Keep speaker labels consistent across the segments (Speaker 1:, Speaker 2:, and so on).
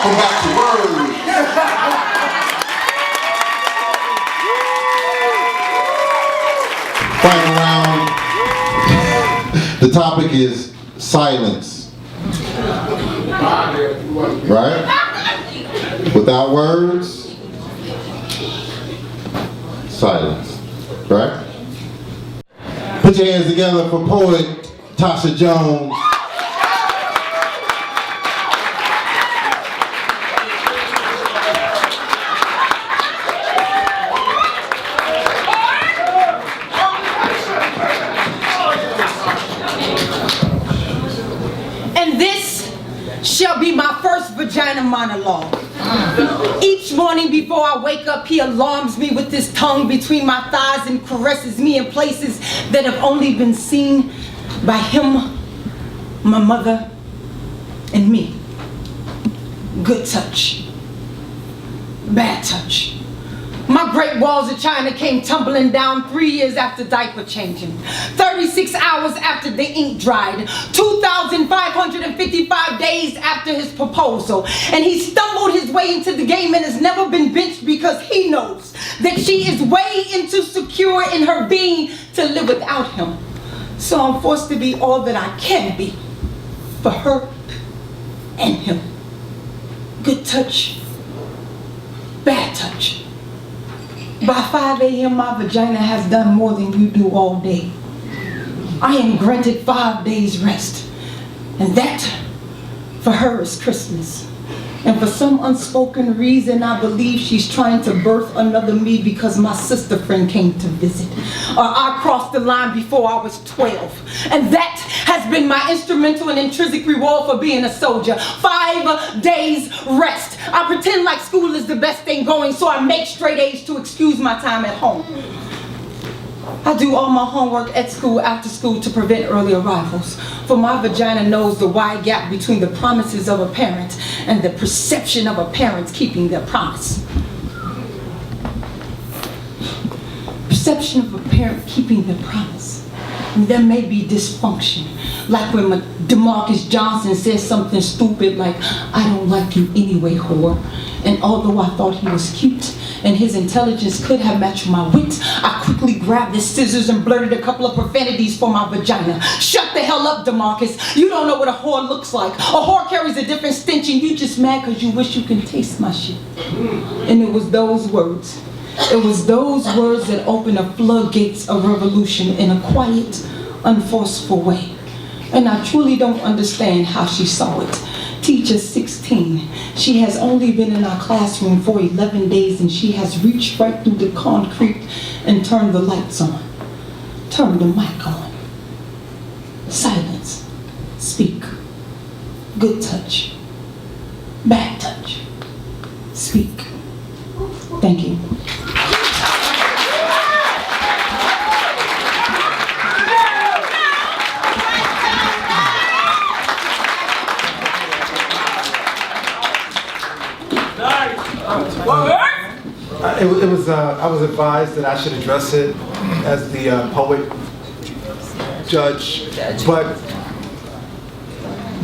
Speaker 1: From Back to Word. Final round. The topic is silence. Right? Without words, silence. Right? Put your hands together for poet Tasha Jones.
Speaker 2: And this shall be my first vagina monologue. Each morning before I wake up, he alarms me with his tongue between my thighs and caresses me in places that have only been seen by him, my mother, and me. Good touch. Bad touch. My great walls of China came tumbling down 3 years after diaper changing, 36 hours after the ink dried, 2,555 days after his proposal. And he stumbled his way into the game and has never been benched because he knows that she is way too secure in her being to live without him. So I'm forced to be all that I can be for her and him. Good touch, bad touch. By 5 a.m. my vagina has done more than you do all day. I am granted 5 days rest. And that, for her, is Christmas. And for some unspoken reason, I believe she's trying to birth another me because my sister friend came to visit. Or I crossed the line before I was 12. And that has been my instrumental and intrinsic reward for being a soldier. 5 days rest. I pretend like school is the best thing going, so I make straight A's to excuse my time at home. I do all my homework at school, after school, to prevent early arrivals. For my vagina knows the wide gap between the promises of a parent and the perception of a parent keeping their promise. Perception of a parent keeping their promise. And there may be dysfunction, like when DeMarcus Johnson says something stupid like, "I don't like you anyway, whore." And although I thought he was cute and his intelligence could have matched my wit, I quickly grabbed the scissors and blurted a couple of profanities for my vagina. "Shut the hell up, DeMarcus. You don't know what a whore looks like. A whore carries a different stench and you just mad because you wish you can taste my shit." And it was those words. It was those words that opened the floodgates of revolution in a quiet, unforceful way. And I truly don't understand how she saw it. Teacher 16. She has only been in our classroom for 11 days and she has reached right through the concrete and turned the lights on. Turned the mic on. Silence. Speak. Good touch. Bad touch. Speak. Thank you.
Speaker 3: I was advised that I should address it as the poet judge, but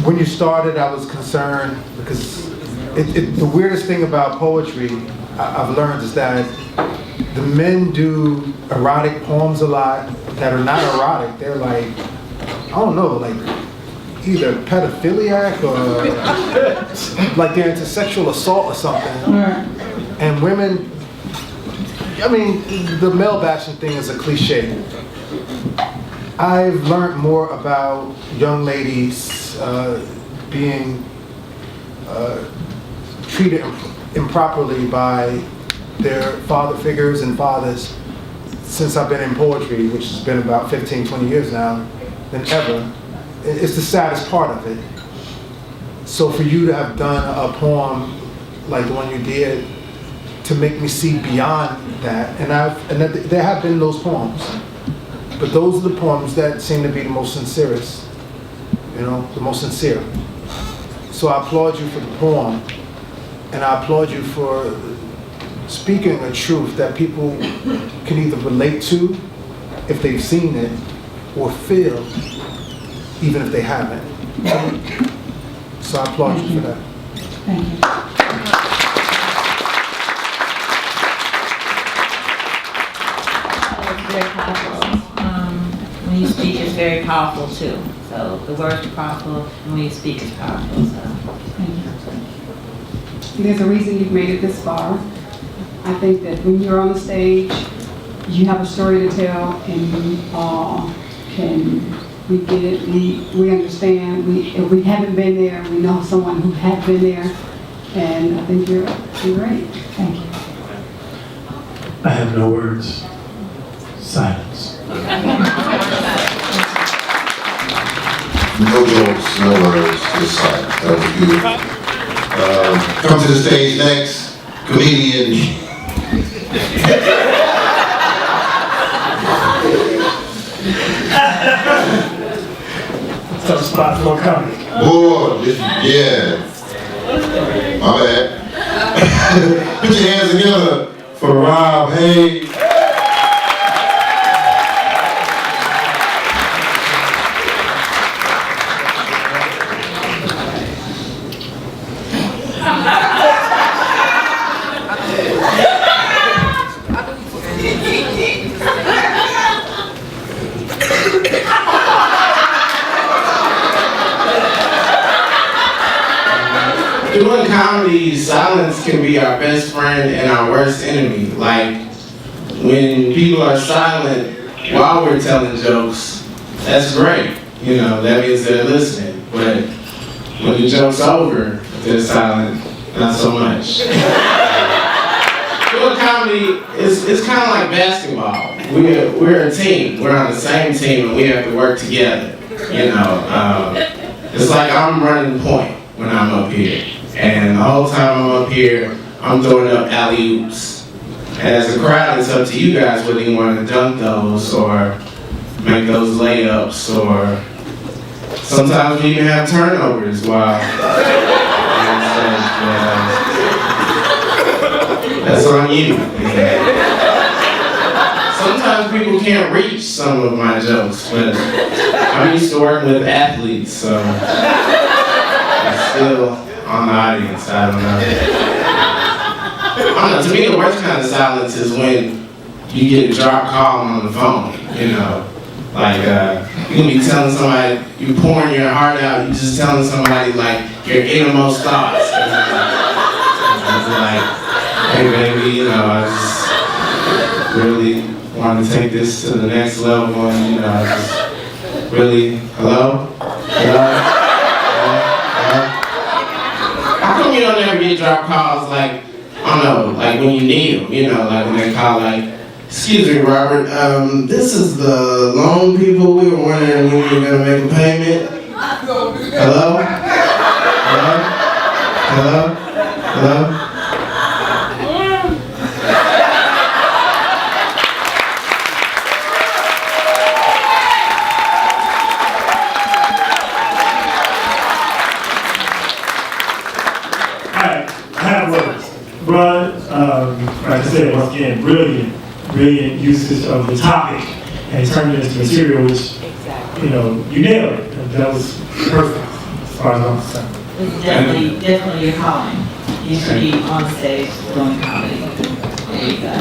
Speaker 3: when you started, I was concerned because the weirdest thing about poetry I've learned is that the men do erotic poems a lot that are not erotic. They're like, I don't know, like either pedophiliac or like they're into sexual assault or something. And women, I mean, the male bashing thing is a cliche. I've learned more about young ladies being treated improperly by their father figures and fathers since I've been in poetry, which has been about 15, 20 years now, than ever. It's the saddest part of it. So for you to have done a poem like the one you did, to make me see beyond that, there have been those poems, but those are the poems that seem to be the most sincerest, you know, the most sincere. So I applaud you for the poem, and I applaud you for speaking a truth that people can either relate to if they've seen it, or feel even if they haven't. So I applaud you for that.
Speaker 2: Thank you.
Speaker 4: It's very powerful. When you speak, it's very powerful too. So the words are powerful, and when you speak, it's powerful. So
Speaker 2: Thank you.
Speaker 5: There's a reason you've made it this far. I think that when you're on the stage, you have a story to tell, and we get it, we understand. If we haven't been there, we know someone who had been there, and I think you're great. Thank you.
Speaker 6: I have no words. Silence.
Speaker 1: No jokes, no words, just silence. That was beautiful. Come to the stage next, comedian.
Speaker 6: Tough spot for a comic.
Speaker 1: Boy, yeah. My bad. Put your hands together for Rob Hayes.
Speaker 7: Doing comedy, silence can be our best friend and our worst enemy. Like, when people are silent while we're telling jokes, that's great. You know, that means they're listening. But when the joke's over, if they're silent, not so much. Doing comedy is kind of like basketball. We're a team. We're on the same team, and we have to work together. You know, it's like I'm running point when I'm up here. And the whole time I'm up here, I'm throwing up alley-oops. And as a crowd, it's up to you guys whether you want to dunk those or make those layups, or sometimes we even have turnovers while that's on you. Sometimes people can't reach some of my jokes, but I'm used to working with athletes, so it's still on the audience. I don't know. To me, the worst kind of silence is when you get a drop call on the phone, you know. Like, you can be telling somebody, you pouring your heart out, you just telling somebody, like, your innermost thoughts. It's like, hey, baby, you know, I just really want to take this to the next level, and, you know, I just really, hello? How come you don't ever get drop calls, like, I don't know, like when you need them, you know, like when they call, like, excuse me, Robert, this is the loan people. We were wondering when you were going to make a payment. Hello? Hello? Hello? Hello?
Speaker 6: I have words. Rod, like I said, once again, brilliant usage of the topic and turned it into material, which, you know, you nailed it. That was perfect as far as I'm concerned.
Speaker 4: it's definitely your calling. You should be on stage doing comedy. There you go.
Speaker 6: And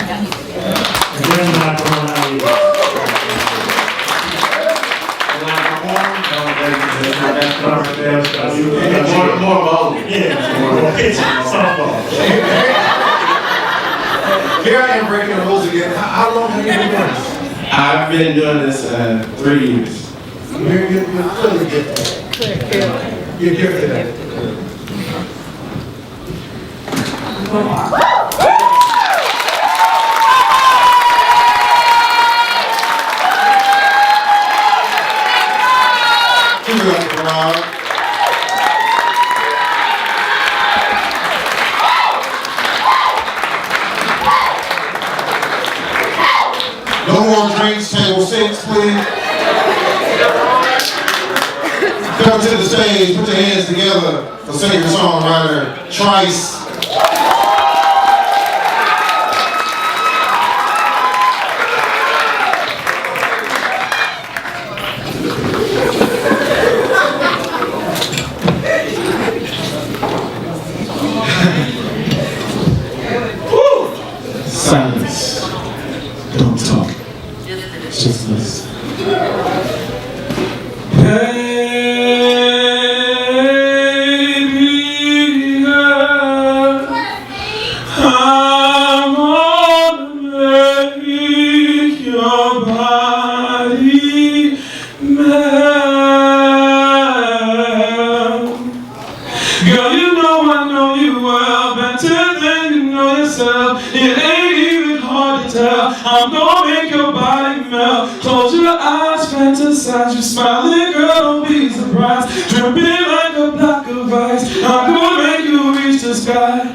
Speaker 6: then not going out either.
Speaker 7: More bold.
Speaker 6: Yeah, more pitching, softball.
Speaker 3: Here I am breaking the rules again. How long have you been doing this?
Speaker 7: I've been doing this 3 years.
Speaker 3: You're clearly gifted. You're gifted at it.
Speaker 1: Give it up for Rob. No more drinks, table 6, please. Come to the stage, put your hands together for singer-songwriter Trice.
Speaker 8: Girl, you know you well, better than you know yourself. It ain't even hard to tell. I'm gonna make your body melt. Close your eyes, fantasize. You smiling, girl, don't be surprised. Dripping like a block of ice. I'm gonna make you reach the sky.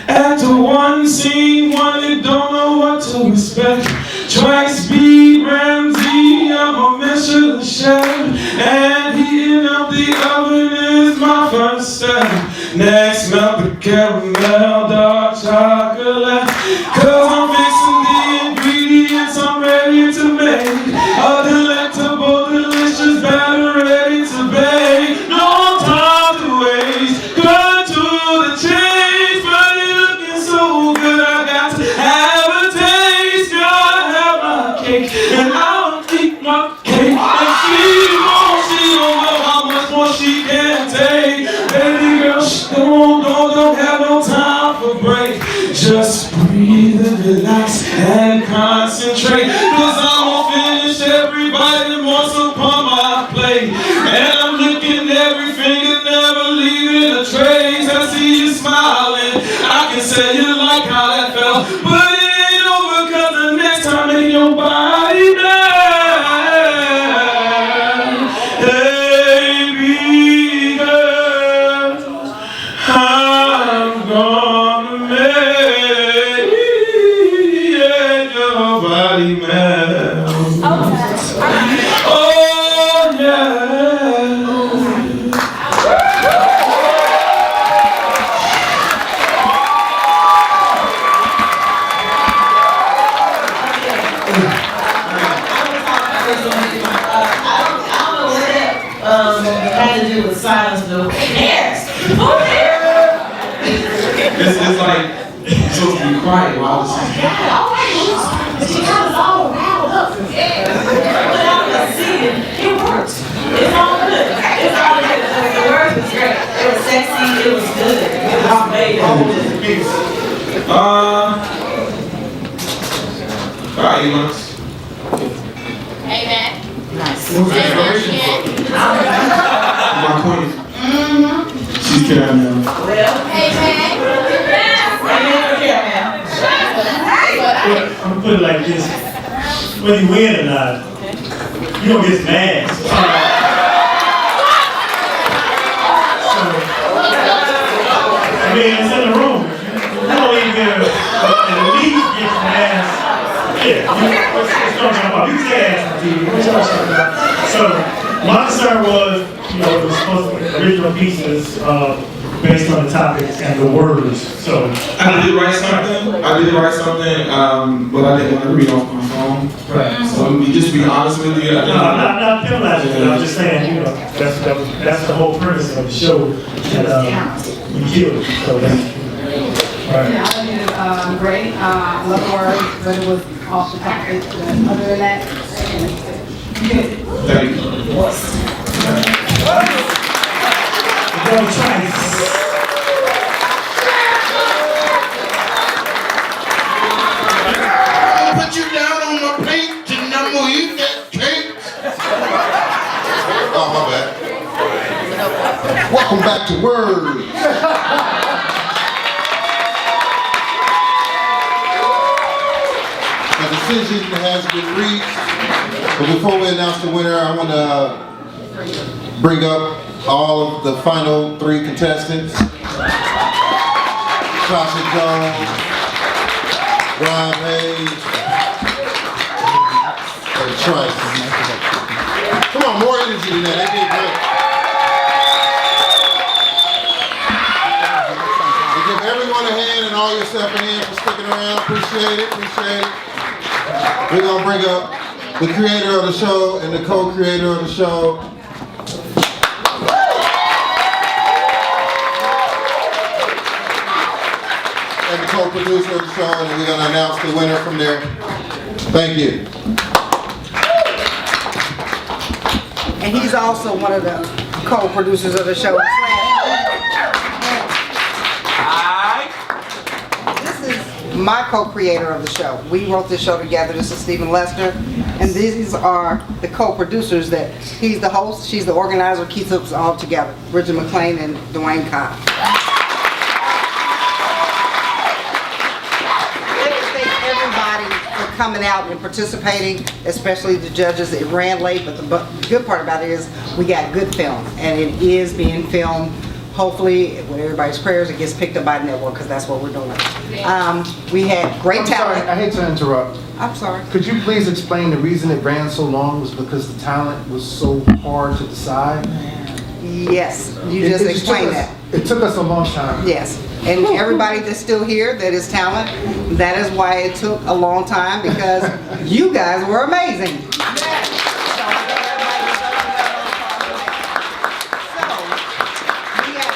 Speaker 8: Act one, scene one, you don't know what to expect. Track speed, Ramsey, I'm a Michelin chef. And heating up the oven is my first step. Next, melt the caramel, dark chocolate. Cause I'm fixing the ingredients I'm ready to make. A delectable, delicious batter ready to bake. No time to waste, cut to the chase. But you're looking so good, I got to have a taste. Gotta have my cake, and I'll eat my cake. And she don't know how much more she can take. Baby girl, she don't have no time for break. Just breathe and relax and concentrate. Cause I'm gonna finish every bite and what's upon my plate. And I'm licking every finger, never leaving a trace. I see you smiling, I can say you like how that felt. But it ain't over cause the next time in your body baby girl, I'm gonna make your body melt. Oh yeah.
Speaker 4: Had to do with silence, though. Yes!
Speaker 8: It's like, it's supposed to be quiet while this is happening.
Speaker 4: She got us all riled up. It worked. It's all good. It's all good. The work was great. It was sexy. It was good. It was made.
Speaker 8: All right, Enos.
Speaker 9: Amen.
Speaker 4: Nice.
Speaker 8: My queen. She's caramel.
Speaker 4: Well,
Speaker 9: Amen.
Speaker 6: I'm gonna put it like this. Whether you win or not, you don't get mad. I mean, it's in the room. You don't even at least get mad. Yeah, what's talking about? You can ask on TV. What's y'all talking about? So, my concern was, it was supposed to be original pieces based on the topics and the words. So
Speaker 8: I did write something, but I didn't want to read off my phone.
Speaker 6: Right.
Speaker 8: So let me just be honest with you.
Speaker 6: I'm not penalizing you. I'm just saying, that's the whole premise of the show. And you killed it. So that's right.
Speaker 5: Yeah, I did great. I love the words, but it was off the topic. But other than that, good.
Speaker 8: Thank you.
Speaker 1: Put you down on my plate and I'm gonna eat that cake. Oh, my bad. Welcome back to Words. A decision has been reached. But before we announce the winner, I want to bring up all of the final 3 contestants. Sasha Jones, Brian Hayes, and Trice. Come on, more energy than that. They did great. We give everyone a hand and all yourself a hand for sticking around. Appreciate it, appreciate it. We're going to bring up the creator of the show and the co-creator of the show. And the co-producer of the show, and we're going to announce the winner from there. Thank you.
Speaker 2: And he's also one of the co-producers of the show.
Speaker 10: my co-creator of the show. We wrote this show together. This is Stephen Lester, and these are the co-producers. That he's the host, she's the organizer, keeps us all together. Bridget McLean and Dwayne Cobb. Coming out and participating, especially the judges. It ran late, but the good part about it is we got good film, and it is being filmed. Hopefully, with everybody's prayers, it gets picked up by the network, because that's what we're doing. We had great talent.
Speaker 3: Sorry, I hate to interrupt.
Speaker 10: I'm sorry.
Speaker 3: Could you please explain the reason it ran so long was because the talent was so hard to decide?
Speaker 10: Yes, you just explained that.
Speaker 3: It took us a long time.
Speaker 10: Yes, and everybody that's still here that is talent, that is why it took a long time, because you guys were amazing. So, we have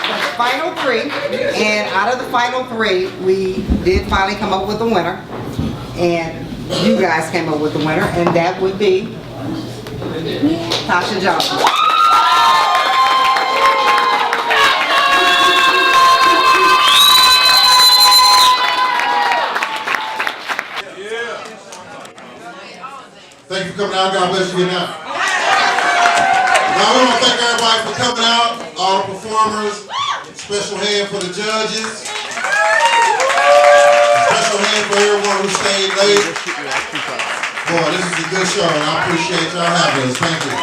Speaker 10: the final three, and out of the final three, we did finally come up with a winner, and you guys came up with the winner, and that would be Tasha Johnson.
Speaker 1: Thank you for coming out. God bless you now. Now we want to thank everybody for coming out, all the performers. Special hand for the judges. Special hand for everyone who stayed late. Boy, this is a good show, and I appreciate y'all having us. Thank you.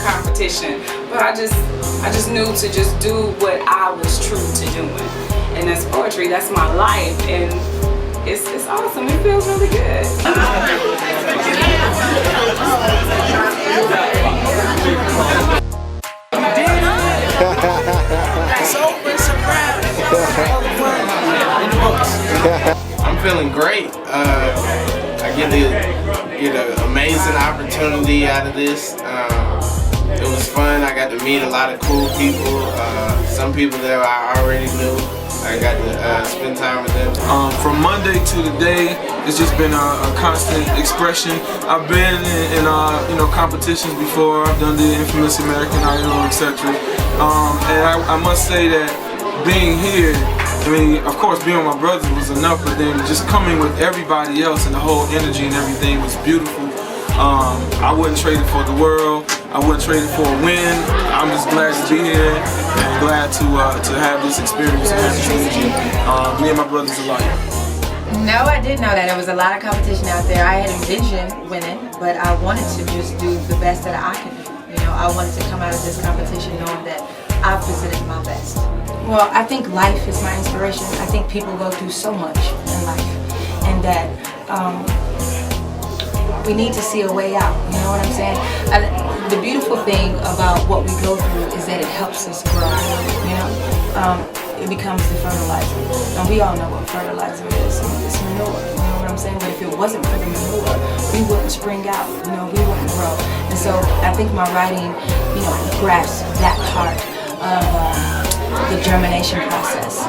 Speaker 11: Competition, but I just knew to just do what I was true to doing, and that's poetry. That's my life, and it's awesome. It feels really good.
Speaker 7: I'm feeling great. I get an amazing opportunity out of this. It was fun. I got to meet a lot of cool people. Some people that I already knew. I got to spend time with them.
Speaker 8: From Monday to today, it's just been a constant expression. I've been in competitions before. I've done the infamous American Idol, etc. And I must say that being here, I mean, of course, being with my brothers was enough, but then just coming with everybody else and the whole energy and everything was beautiful. I wouldn't trade it for the world. I wouldn't trade it for a win. I'm just glad to be here and glad to have this experience and have this energy. Me and my brothers alike.
Speaker 12: No, I did know that there was a lot of competition out there. I had envisioned winning, but I wanted to just do the best that I could do. You know, I wanted to come out of this competition knowing that I presented my best. Well, I think life is my inspiration. I think people go through so much in life, and that we need to see a way out. You know what I'm saying? The beautiful thing about what we go through is that it helps us grow. You know, it becomes the fertilizer, and we all know what fertilizer is. It's manure. You know what I'm saying? But if it wasn't for the manure, we wouldn't spring out. You know, we wouldn't grow. And so I think my writing, grasps that part of the germination process.